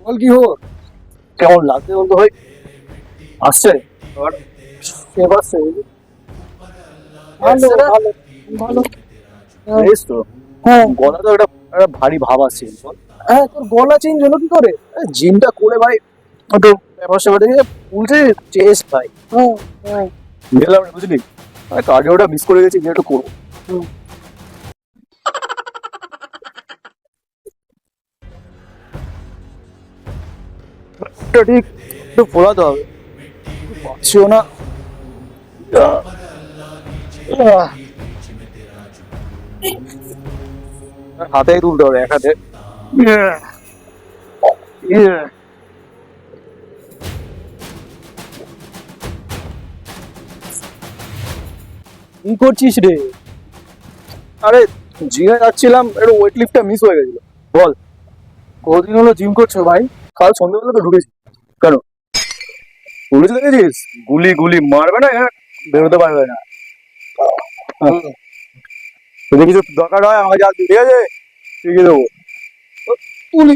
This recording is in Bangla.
বল কি হো, কেমন লাগছে বলতো ভাই? আসছে এবার ভালো ভালো ভালো। বেশ তো। হ্যাঁ, গলা তো একটা একটা ভারী ভাব আসছে বল। হ্যাঁ, তোর গলা চেঞ্জ হলো কি করে? জিমটা করে ভাই একটু ব্যাপার স্যাপার দেখে উল্টে চেস্ট ভাই। হ্যাঁ হ্যাঁ, গেলাম রে, বুঝলি? কার্ডিওটা মিস করে গেছি, যে একটু করবো। হুম। এটা ঠিক একটু ফোলাতে হবে, পাচ্ছিও না। আহ, হাতেই তুলতে হবে, এক হাতে। ইয়ে, ইয়ে। কি করছিস রে? আরে, জিমে যাচ্ছিলাম, একটু ওয়েট লিফটটা মিস হয়ে গেছিল। বল, কতদিন হলো জিম করছো ভাই? কাল সন্ধ্যেবেলা তো ঢুকেছি। কেন, পুলিশ দেখেছিস? গুলি গুলি মারবে না, হ্যাঁ, বেরোতে পারবে না। হুম। যদি কিছু দরকার হয় আমাকে জানাবি, ঠিক আছে? শিখিয়ে দেবো। তুলি